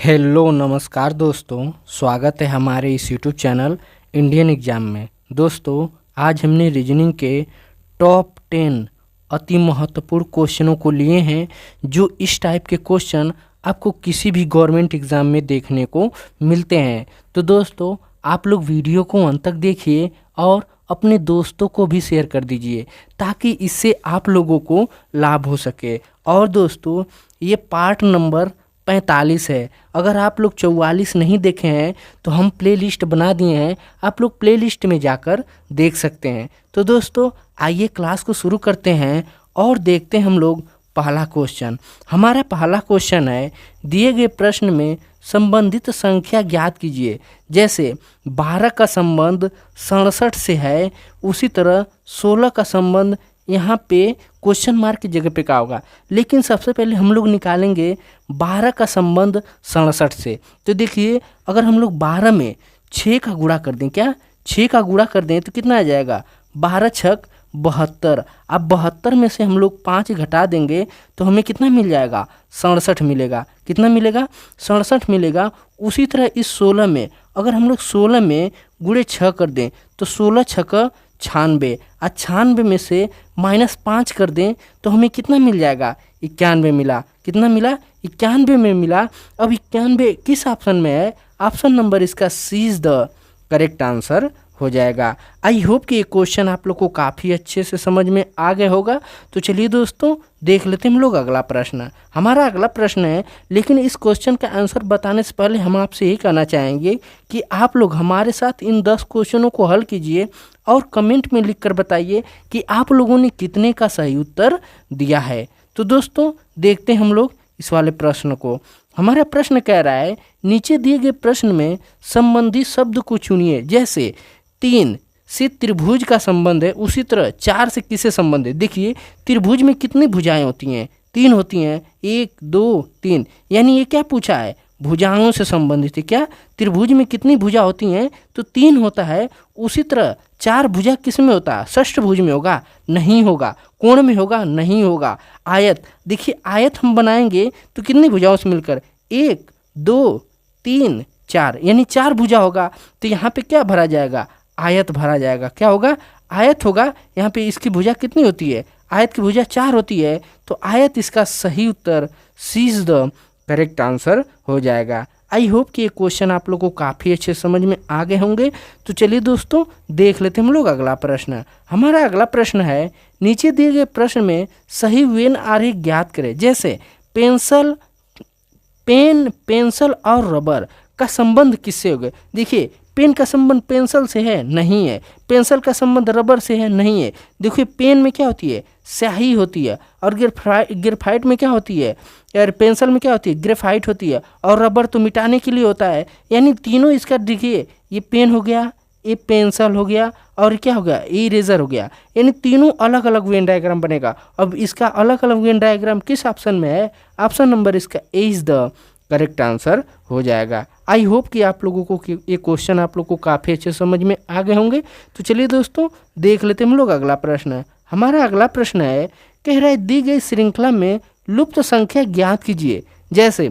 Hello नमस्कार दोस्तों, स्वागत है हमारे इस यूट्यूब चैनल इंडियन एग्जाम में। दोस्तों, आज हमने रीजनिंग के टॉप 10 अति महत्वपूर्ण क्वेश्चनों को लिए हैं, जो इस टाइप के क्वेश्चन आपको किसी भी गवर्नमेंट एग्ज़ाम में देखने को मिलते हैं। तो दोस्तों, आप लोग वीडियो को अंत तक देखिए और अपने दोस्तों को भी शेयर कर दीजिए, ताकि इससे आप लोगों को लाभ हो सके। और दोस्तों, ये पार्ट नंबर 45 है। अगर आप लोग 44 नहीं देखे हैं तो हम प्लेलिस्ट बना दिए हैं, आप लोग प्लेलिस्ट में जाकर देख सकते हैं। तो दोस्तों, आइए क्लास को शुरू करते हैं और देखते हैं हम लोग पहला क्वेश्चन। हमारा पहला क्वेश्चन है, दिए गए प्रश्न में संबंधित संख्या ज्ञात कीजिए। जैसे 12 का संबंध 67 से है, उसी तरह 16 का संबंध यहाँ पे क्वेश्चन मार्क की जगह पे क्या होगा। लेकिन सबसे पहले हम लोग निकालेंगे 12 का संबंध 67 से। तो देखिए, अगर हम लोग 12 में 6 का गुणा कर दें, क्या 6 का गुणा कर दें तो कितना आ जाएगा, 12 छक 72। अब 72 में से हम लोग 5 घटा देंगे तो हमें कितना मिल जाएगा, 67 मिलेगा। कितना मिलेगा, 67 मिलेगा। उसी तरह इस 16 में अगर हम लोग 16 में गुणे 6 कर दें तो 16 छक 96, और 96 में से -5 कर दें तो हमें कितना मिल जाएगा, 91 मिला। कितना मिला, 91 में मिला। अब 91 किस ऑप्शन में है, ऑप्शन नंबर इसका सी इज द करेक्ट आंसर हो जाएगा। आई होप कि ये क्वेश्चन आप लोग को काफ़ी अच्छे से समझ में आ गया होगा। तो चलिए दोस्तों, देख लेते हैं हम लोग अगला प्रश्न। हमारा अगला प्रश्न है, लेकिन इस क्वेश्चन का आंसर बताने से पहले हम आपसे यही कहना चाहेंगे कि आप लोग हमारे साथ इन 10 क्वेश्चनों को हल कीजिए और कमेंट में लिखकर बताइए कि आप लोगों ने कितने का सही उत्तर दिया है। तो दोस्तों, देखते हैं हम लोग इस वाले प्रश्न को। हमारा प्रश्न कह रहा है, नीचे दिए गए प्रश्न में संबंधित शब्द को चुनिए। जैसे 3 से त्रिभुज का संबंध है, उसी तरह 4 से किससे संबंध है। देखिए, त्रिभुज में कितनी भुजाएं होती हैं, 3 होती हैं, 1 2 3। यानी ये क्या पूछा है, भुजाओं से संबंधित है। क्या त्रिभुज में कितनी भुजा होती हैं, तो 3 होता है। उसी तरह 4 भुजा किस में होता है, षष्ठभुज में होगा, नहीं होगा। कोण में होगा, नहीं होगा। आयत, देखिए आयत हम बनाएंगे तो कितनी भुजाओं से मिलकर, 1 2 3 4, यानी 4 भुजा होगा। तो यहाँ पे क्या भरा जाएगा, आयत भरा जाएगा। क्या होगा, आयत होगा। यहाँ पे इसकी भुजा कितनी होती है, आयत की भुजा 4 होती है। तो आयत इसका सही उत्तर, सी इज द करेक्ट आंसर हो जाएगा। आई होप कि ये क्वेश्चन आप लोगों को काफ़ी अच्छे समझ में आ गए होंगे। तो चलिए दोस्तों, देख लेते हैं हम लोग अगला प्रश्न। हमारा अगला प्रश्न है, नीचे दिए गए प्रश्न में सही वेन आरेख ज्ञात करें। जैसे पेंसिल और रबर का संबंध किससे होगा। देखिए, पेन का संबंध पेंसिल से है, नहीं है। पेंसिल का संबंध रबर से है, नहीं है। देखिए, पेन में क्या होती है, स्याही होती है। और ग्रेफाइट में क्या होती है, यार पेंसिल में क्या होती है, ग्रेफाइट होती है। और रबर तो मिटाने के लिए होता है। यानी तीनों इसका, देखिए ये पेन हो गया, ये पेंसिल हो गया, और क्या हो गया, ये इरेजर हो गया। यानी तीनों अलग अलग वेन डायग्राम बनेगा। अब इसका अलग अलग वेन डायग्राम किस ऑप्शन में है, ऑप्शन नंबर इसका ए इज द करेक्ट आंसर हो जाएगा। आई होप कि आप लोगों को ये क्वेश्चन आप लोग को काफ़ी अच्छे समझ में आ गए होंगे। तो चलिए दोस्तों, देख लेते हैं हम लोग अगला प्रश्न। हमारा अगला प्रश्न है, कह रहा है दी गई श्रृंखला में लुप्त संख्या ज्ञात कीजिए। जैसे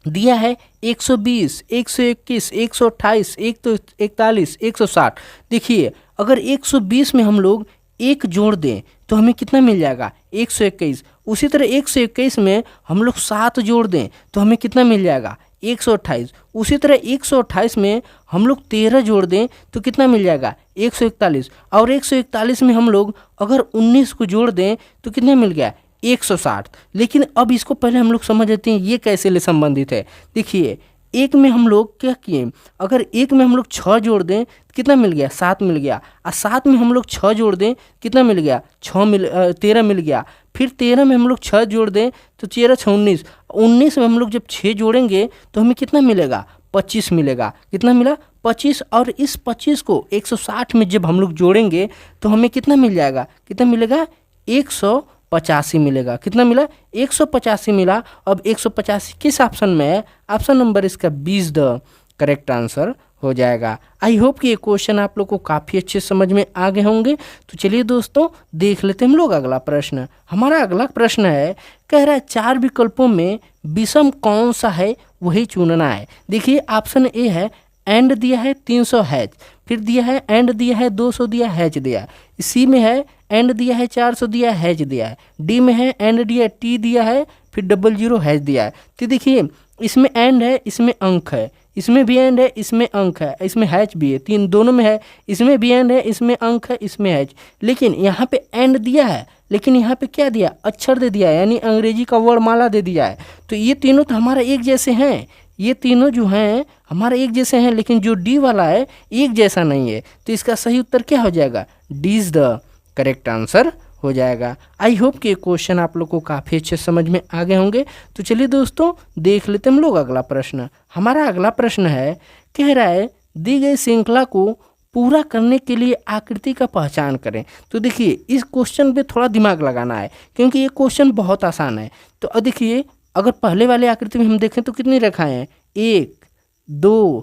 दिया है 120, 121, 128, 141, 160। देखिए, अगर 120 में हम लोग 1 जोड़ दें तो हमें कितना मिल जाएगा, 121। उसी तरह 121 में हम लोग 7 जोड़ दें तो हमें कितना मिल जाएगा, 128। उसी तरह 128 में हम लोग 13 जोड़ दें तो कितना मिल जाएगा, 141। और 141 में हम लोग अगर 19 को जोड़ दें तो कितना मिल गया, 160। लेकिन अब इसको पहले हम लोग समझ लेते हैं ये कैसे ले संबंधित है। देखिए, एक में हम लोग क्या किए, अगर एक में हम लोग 6 जोड़ दें तो कितना मिल गया, 7 मिल गया। और 7 में हम लोग 6 जोड़ दें कितना मिल गया, 13 मिल गया। फिर 13 में हम लोग 6 जोड़ दें तो 13 6 19। 19 में हम लोग जब 6 जोड़ेंगे तो हमें कितना मिलेगा, 25 मिलेगा। कितना मिला, 25। और इस 25 को 160 में जब हम लोग जोड़ेंगे तो हमें कितना मिल जाएगा, कितना मिलेगा, 185 मिलेगा। कितना मिला, 185 मिला। अब 185 किस ऑप्शन में है, ऑप्शन नंबर इसका 20 द करेक्ट आंसर हो जाएगा। आई होप कि ये क्वेश्चन आप लोग को काफ़ी अच्छे समझ में आ गए होंगे। तो चलिए दोस्तों देख लेते हैं हम लोग अगला प्रश्न। हमारा अगला प्रश्न है, कह रहा है 4 विकल्पों में विषम कौन सा है वही चुनना है। देखिए ऑप्शन ए है एंड दिया है 300 हैच, फिर दिया है एंड दिया है 200 दिया हैच दिया है, सी में है एंड दिया है 400 दिया हैच दिया है, डी में है एंड दिया टी दिया है फिर 00 हैच दिया है। तो देखिए इसमें एंड है, इसमें अंक है, इसमें भी एंड है, इसमें अंक है, इसमें हैच भी है, तीन दोनों में है, इसमें भी एंड है, इसमें अंक है, इसमें हैच। लेकिन यहाँ पे एंड दिया है, लेकिन यहाँ पे क्या दिया, अक्षर दे दिया है, यानी अंग्रेजी का वर्णमाला दे दिया है। तो ये तीनों तो हमारा एक जैसे हैं, ये तीनों जो हैं हमारे एक जैसे हैं, लेकिन जो डी वाला है एक जैसा नहीं है। तो इसका सही उत्तर क्या हो जाएगा, D is the correct answer हो जाएगा। आई होप कि ये क्वेश्चन आप लोग को काफ़ी अच्छे समझ में आ गए होंगे। तो चलिए दोस्तों देख लेते हम लोग अगला प्रश्न। हमारा अगला प्रश्न है, कह रहा है दी गई श्रृंखला को पूरा करने के लिए आकृति का पहचान करें। तो देखिए इस क्वेश्चन पे थोड़ा दिमाग लगाना है, क्योंकि ये क्वेश्चन बहुत आसान है। तो देखिए अगर पहले वाले आकृति में हम देखें तो कितनी रेखाएं हैं, 1 2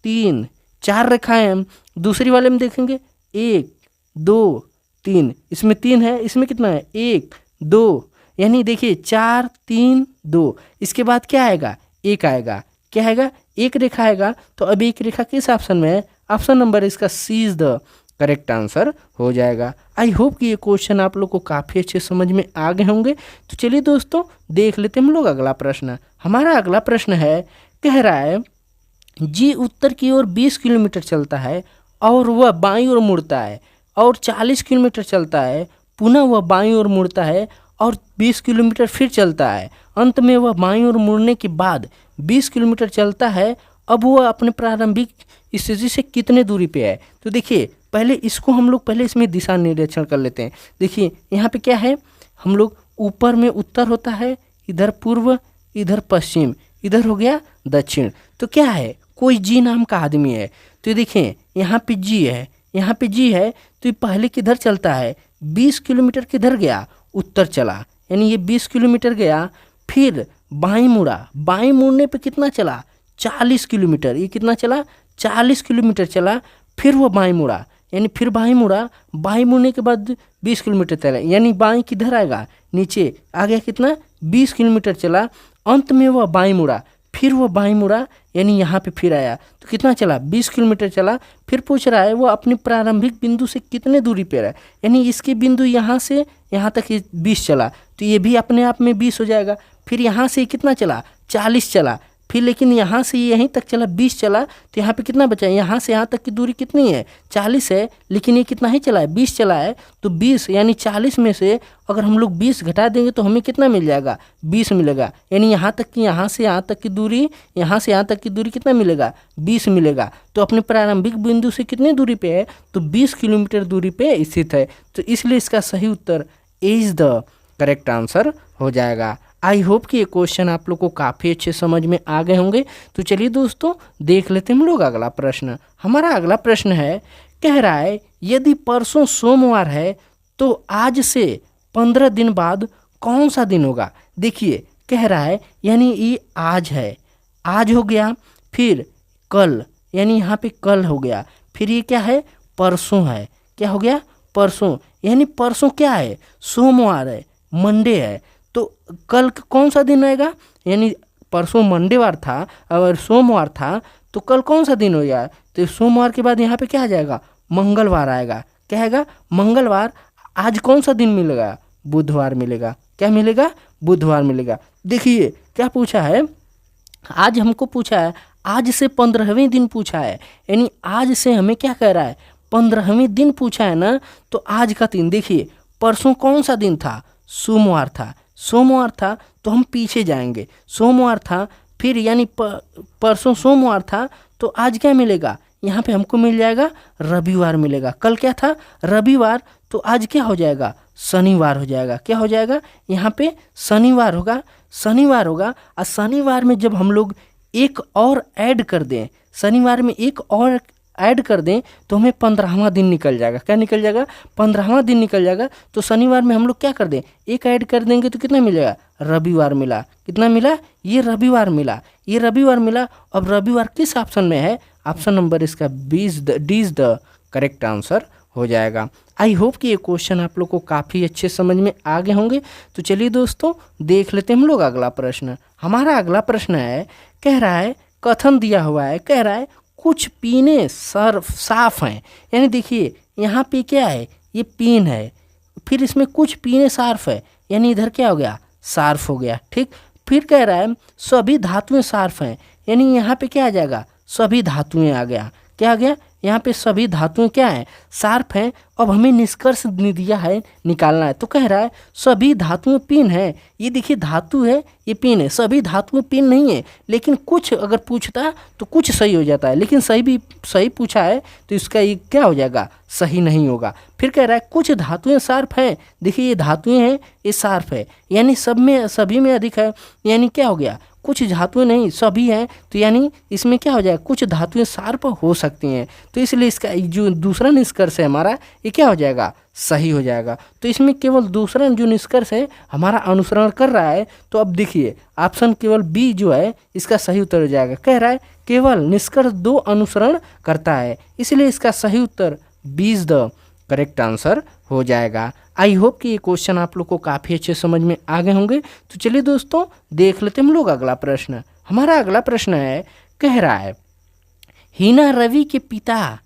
3 4 रेखाएं हम। दूसरी वाले में देखेंगे 1 2 3, इसमें 3 है, इसमें कितना है 1 2, यानी देखिए 4 3 2। इसके बाद क्या आएगा, एक आएगा, क्या आएगा, एक रेखा आएगा। तो अब एक रेखा किस ऑप्शन में है, ऑप्शन नंबर इसका सी इज द करेक्ट आंसर हो जाएगा। आई होप कि ये क्वेश्चन आप लोग को काफ़ी अच्छे समझ में आ गए होंगे। तो चलिए दोस्तों देख लेते हैं हम लोग अगला प्रश्न। हमारा अगला प्रश्न है, कह रहा है जी उत्तर की ओर 20 किलोमीटर चलता है और वह बाईं ओर मुड़ता है, और 40 किलोमीटर चलता है, पुनः वह बाईं ओर मुड़ता है और 20 किलोमीटर फिर चलता है, अंत में वह बाईं ओर मुड़ने के बाद 20 किलोमीटर चलता है। अब वह अपने प्रारंभिक स्थिति से कितने दूरी पे है। तो देखिए पहले इसको हम लोग पहले इसमें दिशा निरीक्षण कर लेते हैं। देखिए यहाँ पे क्या है, हम लोग ऊपर में उत्तर होता है, इधर पूर्व, इधर पश्चिम, इधर हो गया दक्षिण। तो क्या है, कोई जी नाम का आदमी है। तो देखिए यहाँ पे जी है, यहाँ पे जी है, तो ये पहले किधर चलता है, 20 किलोमीटर किधर गया, उत्तर चला, यानी ये 20 किलोमीटर गया, फिर बाईं मुड़ा, बाईं मुड़ने पे कितना चला, 40 किलोमीटर, ये कितना चला, 40 किलोमीटर चला, फिर वो बाईं मुड़ा, यानी फिर बाईं मुड़ा, बाईं मुड़ने के बाद 20 किलोमीटर चला, यानी बाईं किधर आएगा, नीचे आ गया, कितना 20 किलोमीटर चला, अंत में वह बाईं मुड़ा, फिर वो बाईं मुड़ा, यानी यहाँ पे फिर आया, तो कितना चला, 20 किलोमीटर चला। फिर पूछ रहा है वो अपनी प्रारंभिक बिंदु से कितने दूरी पर है, यानी इसके बिंदु यहाँ से यहाँ तक 20 चला, तो ये भी अपने आप में 20 हो जाएगा। फिर यहाँ से कितना चला, 40 चला, फिर लेकिन यहाँ से यहीं तक चला 20 चला, तो यहाँ पे कितना बचा, यहाँ से यहाँ तक की दूरी कितनी है, 40 है, लेकिन ये कितना ही चला है, 20 चला है। तो 20 यानी 40 में से अगर हम लोग 20 घटा देंगे तो हमें कितना मिल जाएगा, 20 मिलेगा। यानी यहाँ तक की, यहाँ से यहाँ तक की दूरी, यहाँ से यहाँ तक की दूरी कितना मिलेगा, 20 मिलेगा। तो अपने प्रारंभिक बिंदु से कितनी दूरी पे है, तो 20 किलोमीटर दूरी पे स्थित है। तो इसलिए इसका सही उत्तर ए इज द करेक्ट आंसर हो जाएगा। आई होप कि ये क्वेश्चन आप लोग को काफ़ी अच्छे समझ में आ गए होंगे। तो चलिए दोस्तों देख लेते हैं हम लोग अगला प्रश्न। हमारा अगला प्रश्न है, कह रहा है यदि परसों सोमवार है तो आज से 15 दिन बाद कौन सा दिन होगा। देखिए कह रहा है, यानी ये आज है, आज हो गया, फिर कल, यानी यहाँ पे कल हो गया, फिर ये क्या है, परसों है, क्या हो गया, परसों, यानी परसों क्या है, सोमवार है, मंडे है। तो कल कौन सा दिन आएगा, यानी परसों मंडेवार था और सोमवार था, तो कल कौन सा दिन हो गया, तो सोमवार के बाद यहाँ पे क्या आ जाएगा, मंगलवार आएगा, क्या आएगा, मंगलवार। आज कौन सा दिन मिलेगा, बुधवार मिलेगा, क्या मिलेगा, बुधवार मिलेगा। देखिए क्या पूछा है, आज हमको पूछा है, आज से 15वें दिन पूछा है, यानी आज से हमें क्या कह रहा है, 15वें दिन पूछा है ना। तो आज का दिन देखिए, परसों कौन सा दिन था, सोमवार था, सोमवार था, तो हम पीछे जाएंगे, सोमवार था, फिर यानी परसों सोमवार था, तो आज क्या मिलेगा, यहाँ पे हमको मिल जाएगा रविवार मिलेगा। कल क्या था, रविवार, तो आज क्या हो जाएगा, शनिवार हो जाएगा, क्या हो जाएगा, यहाँ पे शनिवार होगा, शनिवार होगा। और शनिवार में जब हम लोग एक और ऐड कर दें, शनिवार में एक और ऐड कर दें तो हमें 15वां दिन निकल जाएगा, क्या निकल जाएगा, 15वां दिन निकल जाएगा। तो शनिवार में हम लोग क्या कर दें, एक ऐड कर देंगे तो कितना मिलेगा, रविवार मिला, कितना मिला, ये रविवार मिला, ये रविवार मिला। अब रविवार किस ऑप्शन में है, ऑप्शन नंबर इसका D is the correct answer हो जाएगा। आई होप कि ये क्वेश्चन आप लोग को काफ़ी अच्छे समझ में आ गए होंगे। तो चलिए दोस्तों देख लेते हैं हम लोग अगला प्रश्न। हमारा अगला प्रश्न है, कह रहा है, कथन दिया हुआ है, कह रहा है कुछ पीने साफ हैं। यानी देखिए यहाँ पे क्या है, ये पीन है, फिर इसमें कुछ पीने सार्फ है, यानी इधर क्या हो गया, सार्फ हो गया। ठीक, फिर कह रहा है सभी धातुएं सार्फ हैं, यानी यहाँ पे क्या आ जाएगा, सभी धातुएं आ गया। क्या आ गया, यहाँ पे सभी धातुएं क्या हैं, सार्फ हैं। अब हमें निष्कर्ष दिया है, निकालना है। तो कह रहा है सभी धातुएं पिन है। ये देखिए धातु है, ये पिन है, सभी धातुएं पिन नहीं है। लेकिन कुछ अगर पूछता है तो कुछ सही हो जाता है, लेकिन सही पूछा है तो इसका ये क्या हो जाएगा, सही नहीं होगा। फिर कह रहा है कुछ धातुएं सार्फ हैं। देखिए ये धातुएं हैं, ये सार्फ है, यानी सभी में अधिक है, यानी क्या हो गया, कुछ धातुएं नहीं सभी हैं, तो यानी इसमें क्या हो जाएगा, कुछ धातुएं सार्प हो सकती हैं। तो इसलिए इसका जो दूसरा निष्कर्ष है हमारा, ये क्या हो जाएगा, सही हो जाएगा। तो इसमें केवल दूसरा जो निष्कर्ष है हमारा अनुसरण कर रहा है। तो अब देखिए ऑप्शन केवल बी जो है इसका सही उत्तर हो जाएगा। कह रहा है केवल निष्कर्ष 2 अनुसरण करता है, इसलिए इसका सही उत्तर B is the correct answer हो जाएगा। आई होप कि ये क्वेश्चन आप लोग को काफ़ी अच्छे समझ में आ गए होंगे। तो चलिए दोस्तों देख लेते हैं हम लोग अगला प्रश्न। हमारा अगला प्रश्न है, कह रहा है हीना रवि के पिता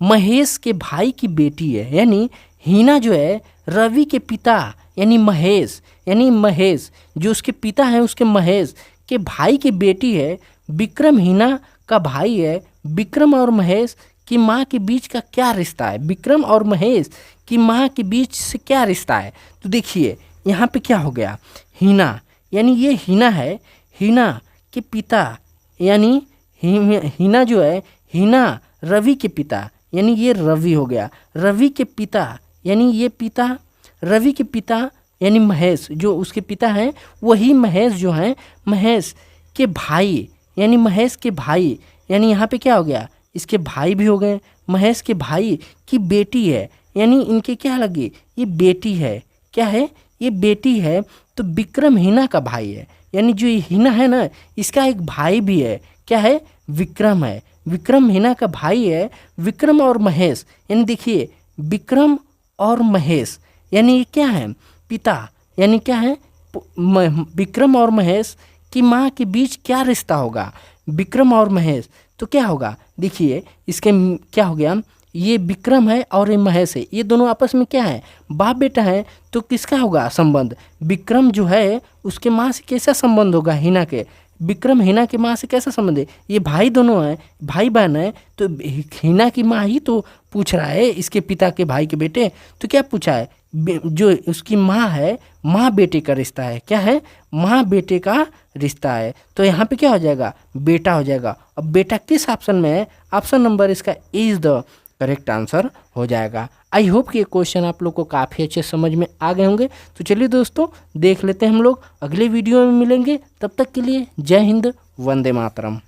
महेश के भाई की बेटी है। यानी हीना जो है रवि के पिता यानी महेश जो उसके पिता है, उसके महेश के भाई की बेटी है। विक्रम हीना का भाई है। विक्रम और महेश की माँ के बीच का क्या रिश्ता है, विक्रम और महेश की माँ के बीच से क्या रिश्ता है। तो देखिए यहाँ पे क्या हो गया, हीना यानी ये हीना है, हीना के पिता यानी हीना जो है, हीना रवि के पिता यानी ये रवि हो गया। रवि के पिता यानी ये पिता, रवि के पिता यानी महेश जो उसके पिता हैं, वही महेश जो हैं, महेश के भाई यानी महेश के भाई, यानी यहाँ पे क्या हो गया, इसके भाई भी हो गए। महेश के भाई की बेटी है, यानी इनके क्या लगी, ये बेटी है। क्या है, ये बेटी है। तो विक्रम हीना का भाई है, यानी जो ये हीना है ना, इसका एक भाई भी है। क्या है, विक्रम है। विक्रम हीना का भाई है। विक्रम और महेश यानी देखिए विक्रम और महेश यानी क्या है, पिता, यानी क्या है, विक्रम और महेश की माँ के बीच क्या रिश्ता होगा, विक्रम और महेश। तो क्या होगा, देखिए इसके क्या हो गया, ये विक्रम है और ये महेश है, ये दोनों आपस में क्या है, बाप बेटा है। तो किसका होगा संबंध, विक्रम जो है उसके माँ से कैसा संबंध होगा, हीना के, विक्रम हीना की माँ से कैसा संबंध है, ये भाई दोनों हैं, भाई बहन है। तो हीना की माँ ही तो पूछ रहा है इसके पिता के भाई के बेटे। तो क्या पूछा है, जो उसकी माँ है, माँ बेटे का रिश्ता है। क्या है, माँ बेटे का रिश्ता है। तो यहाँ पे क्या हो जाएगा, बेटा हो जाएगा। अब बेटा किस ऑप्शन में है, ऑप्शन नंबर इसका ए इज द करेक्ट आंसर हो जाएगा। आई होप कि ये क्वेश्चन आप लोग को काफ़ी अच्छे समझ में आ गए होंगे। तो चलिए दोस्तों देख लेते हैं हम लोग, अगले वीडियो में मिलेंगे। तब तक के लिए जय हिंद, वंदे मातरम।